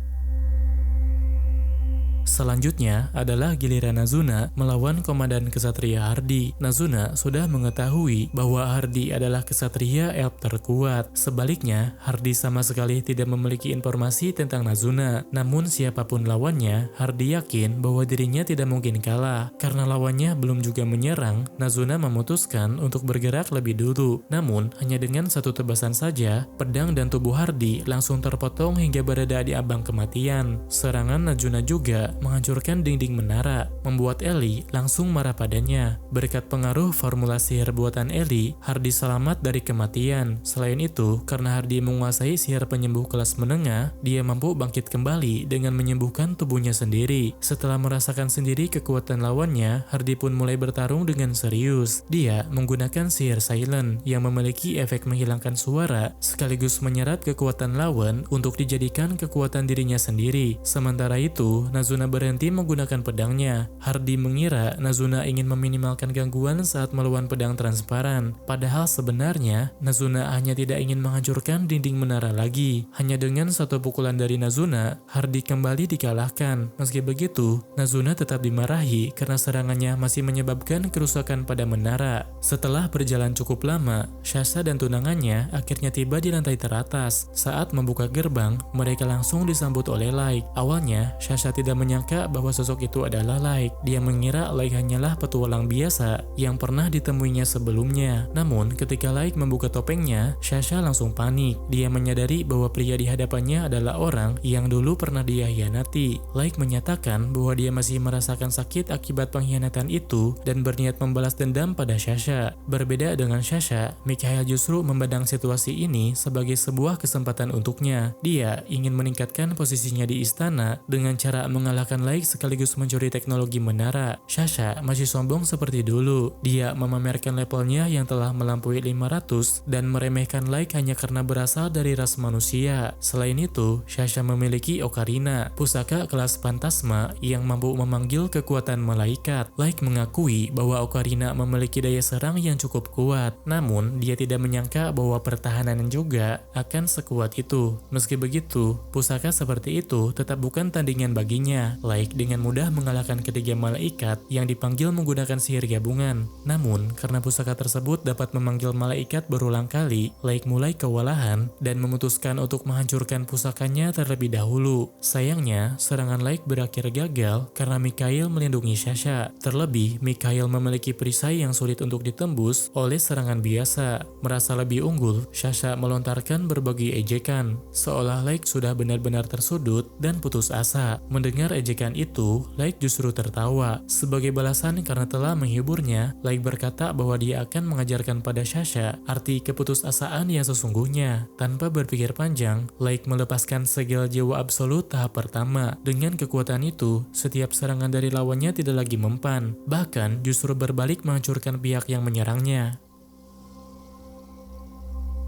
Selanjutnya adalah giliran Nazuna melawan Komandan Kesatria Hardy. Nazuna sudah mengetahui bahwa Hardy adalah kesatria elf terkuat. Sebaliknya, Hardy sama sekali tidak memiliki informasi tentang Nazuna. Namun siapapun lawannya, Hardy yakin bahwa dirinya tidak mungkin kalah. Karena lawannya belum juga menyerang, Nazuna memutuskan untuk bergerak lebih dulu. Namun, hanya dengan satu tebasan saja, pedang dan tubuh Hardy langsung terpotong hingga berada di ambang kematian. Serangan Nazuna juga menghancurkan dinding menara, membuat Ellie langsung marah padanya. Berkat pengaruh formula sihir buatan Ellie, Hardy selamat dari kematian. Selain itu, karena Hardy menguasai sihir penyembuh kelas menengah, dia mampu bangkit kembali dengan menyembuhkan tubuhnya sendiri. Setelah merasakan sendiri kekuatan lawannya, Hardy pun mulai bertarung dengan serius. Dia menggunakan sihir silent yang memiliki efek menghilangkan suara sekaligus menyerap kekuatan lawan untuk dijadikan kekuatan dirinya sendiri. Sementara itu, Nazuna berhenti menggunakan pedangnya. Hardy mengira Nazuna ingin meminimalkan gangguan saat melawan pedang transparan. Padahal sebenarnya, Nazuna hanya tidak ingin menghancurkan dinding menara lagi. Hanya dengan satu pukulan dari Nazuna, Hardy kembali dikalahkan. Meski begitu, Nazuna tetap dimarahi karena serangannya masih menyebabkan kerusakan pada menara. Setelah berjalan cukup lama, Sasha dan tunangannya akhirnya tiba di lantai teratas. Saat membuka gerbang, mereka langsung disambut oleh Light. Awalnya, Sasha tidak menyangka bahwa sosok itu adalah Light. Dia mengira Light hanyalah petualang biasa yang pernah ditemuinya sebelumnya. Namun, ketika Light membuka topengnya, Sasha langsung panik. Dia menyadari bahwa pria di hadapannya adalah orang yang dulu pernah dia hianati. Light menyatakan bahwa dia masih merasakan sakit akibat pengkhianatan itu dan berniat membalas dendam pada Sasha. Berbeda dengan Sasha, Mikhail justru memandang situasi ini sebagai sebuah kesempatan untuknya. Dia ingin meningkatkan posisinya di istana dengan cara mengalahkan mengalahkan Laik sekaligus mencuri teknologi menara. Sasha masih sombong seperti dulu. Dia memamerkan levelnya yang telah melampaui 500 dan meremehkan Laik hanya karena berasal dari ras manusia. Selain itu, Sasha memiliki Ocarina, pusaka kelas Phantasma yang mampu memanggil kekuatan malaikat. Laik mengakui bahwa Ocarina memiliki daya serang yang cukup kuat, namun dia tidak menyangka bahwa pertahanan juga akan sekuat itu. Meski begitu, pusaka seperti itu tetap bukan tandingan baginya. Laik dengan mudah mengalahkan ketiga malaikat yang dipanggil menggunakan sihir gabungan. Namun, karena pusaka tersebut dapat memanggil malaikat berulang kali, Laik mulai kewalahan dan memutuskan untuk menghancurkan pusakanya terlebih dahulu. Sayangnya, serangan Laik berakhir gagal karena Mikhail melindungi Sasha. Terlebih, Mikhail memiliki perisai yang sulit untuk ditembus oleh serangan biasa. Merasa lebih unggul, Sasha melontarkan berbagai ejekan, seolah Laik sudah benar-benar tersudut dan putus asa. Mendengar ejekan itu, Laik justru tertawa. Sebagai balasan karena telah menghiburnya, Laik berkata bahwa dia akan mengajarkan pada Sasha arti keputusasaan yang sesungguhnya. Tanpa berpikir panjang, Laik melepaskan segel jiwa absolut tahap pertama. Dengan kekuatan itu, setiap serangan dari lawannya tidak lagi mempan, bahkan justru berbalik menghancurkan pihak yang menyerangnya.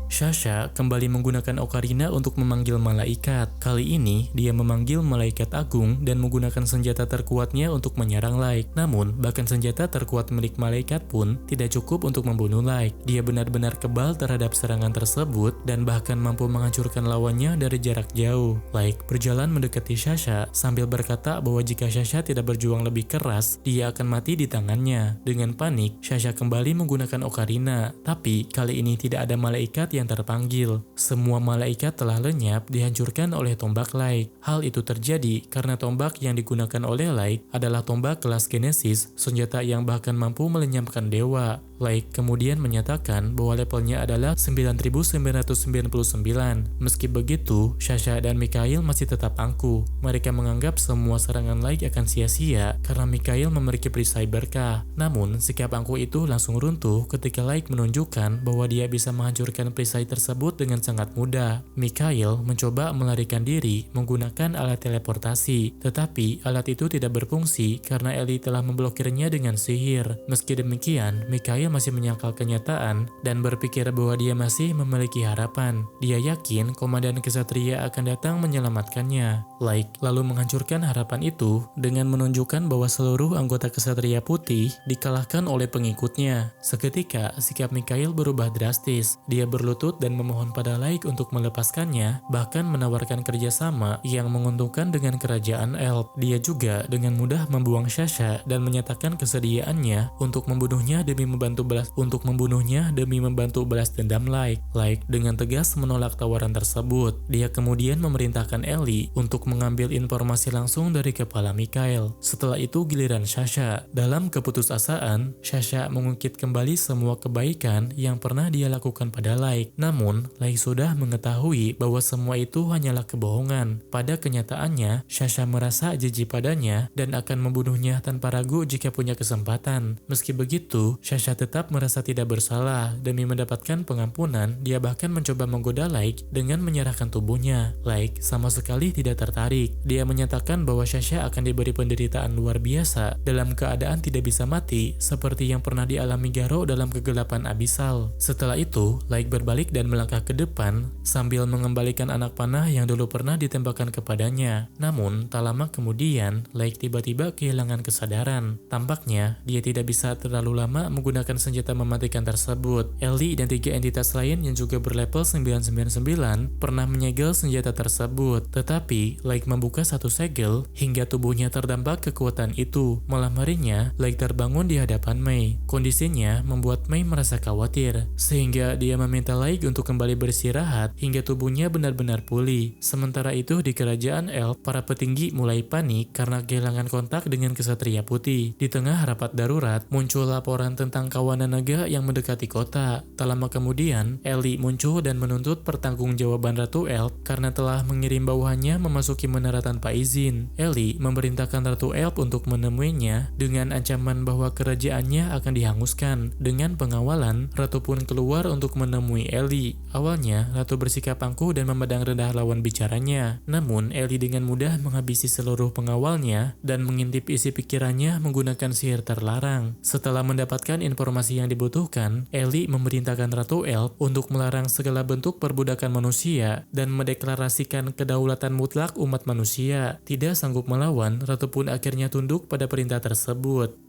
Sasha kembali menggunakan Ocarina untuk memanggil malaikat. Kali ini, dia memanggil malaikat agung dan menggunakan senjata terkuatnya untuk menyerang Laik. Namun, bahkan senjata terkuat milik malaikat pun tidak cukup untuk membunuh Laik. Dia benar-benar kebal terhadap serangan tersebut dan bahkan mampu menghancurkan lawannya dari jarak jauh. Laik berjalan mendekati Sasha sambil berkata bahwa jika Sasha tidak berjuang lebih keras, dia akan mati di tangannya. Dengan panik, Sasha kembali menggunakan Ocarina, tapi kali ini tidak ada malaikat yang terpanggil. Semua malaikat telah lenyap dihancurkan oleh tombak Laik. Hal itu terjadi karena tombak yang digunakan oleh Laik adalah tombak kelas Genesis, senjata yang bahkan mampu melenyapkan dewa. Laik kemudian menyatakan bahwa levelnya adalah 9999. Meski begitu, Sasha dan Mikhail masih tetap angkuh. Mereka menganggap semua serangan Laik akan sia-sia karena Mikhail memiliki perisai berkah. Namun, sikap angkuh itu langsung runtuh ketika Laik menunjukkan bahwa dia bisa menghancurkan perisai tersebut dengan sangat mudah. Mikhail mencoba melarikan diri menggunakan alat teleportasi, tetapi alat itu tidak berfungsi karena Ellie telah memblokirnya dengan sihir. Meski demikian, Mikhail masih menyangkal kenyataan dan berpikir bahwa dia masih memiliki harapan. Dia yakin komandan kesatria akan datang menyelamatkannya. Laik lalu menghancurkan harapan itu dengan menunjukkan bahwa seluruh anggota kesatria putih dikalahkan oleh pengikutnya. Seketika, sikap Mikhail berubah drastis. Dia berlutut dan memohon pada Laik untuk melepaskannya, bahkan menawarkan kerjasama yang menguntungkan dengan kerajaan Elf. Dia juga dengan mudah membuang Sasha dan menyatakan kesediaannya untuk membunuhnya demi membantu balas dendam Laik. Laik dengan tegas menolak tawaran tersebut. Dia kemudian memerintahkan Ellie untuk mengambil informasi langsung dari kepala Mikhail. Setelah itu giliran Sasha. Dalam keputusasaan, Sasha mengungkit kembali semua kebaikan yang pernah dia lakukan pada Laik. Namun, Laik sudah mengetahui bahwa semua itu hanyalah kebohongan. Pada kenyataannya, Sasha merasa jijik padanya dan akan membunuhnya tanpa ragu jika punya kesempatan. Meski begitu, Sasha tetap merasa tidak bersalah. Demi mendapatkan pengampunan, dia bahkan mencoba menggoda Laik dengan menyerahkan tubuhnya. Laik sama sekali tidak tertarik. Dia menyatakan bahwa Sasha akan diberi penderitaan luar biasa dalam keadaan tidak bisa mati, seperti yang pernah dialami Garo dalam kegelapan abisal. Setelah itu, Laik berbalik dan melangkah ke depan sambil mengembalikan anak panah yang dulu pernah ditembakkan kepadanya. Namun, tak lama kemudian, Laik tiba-tiba kehilangan kesadaran. Tampaknya, dia tidak bisa terlalu lama menggunakan senjata mematikan tersebut. Ellie dan 3 entitas lain yang juga berlevel 999 pernah menyegel senjata tersebut. Tetapi, Laik membuka satu segel hingga tubuhnya terdampak kekuatan itu. Malam harinya, Laik terbangun di hadapan Mei. Kondisinya membuat Mei merasa khawatir, sehingga dia meminta Laik untuk kembali beristirahat hingga tubuhnya benar-benar pulih. Sementara itu di kerajaan Elf, para petinggi mulai panik karena kehilangan kontak dengan kesatria putih. Di tengah rapat darurat, muncul laporan tentang kawasan kawanan naga yang mendekati kota. Tak lama kemudian, Ellie muncul dan menuntut pertanggungjawaban Ratu Elf karena telah mengirim bawahannya memasuki menara tanpa izin. Ellie memerintahkan Ratu Elf untuk menemuinya dengan ancaman bahwa kerajaannya akan dihanguskan. Dengan pengawalan, Ratu pun keluar untuk menemui Ellie. Awalnya, Ratu bersikap angkuh dan memandang rendah lawan bicaranya. Namun, Ellie dengan mudah menghabisi seluruh pengawalnya dan mengintip isi pikirannya menggunakan sihir terlarang. Setelah mendapatkan informasi yang dibutuhkan, Ellie memerintahkan Ratu Elf untuk melarang segala bentuk perbudakan manusia dan mendeklarasikan kedaulatan mutlak umat manusia. Tidak sanggup melawan, Ratu pun akhirnya tunduk pada perintah tersebut.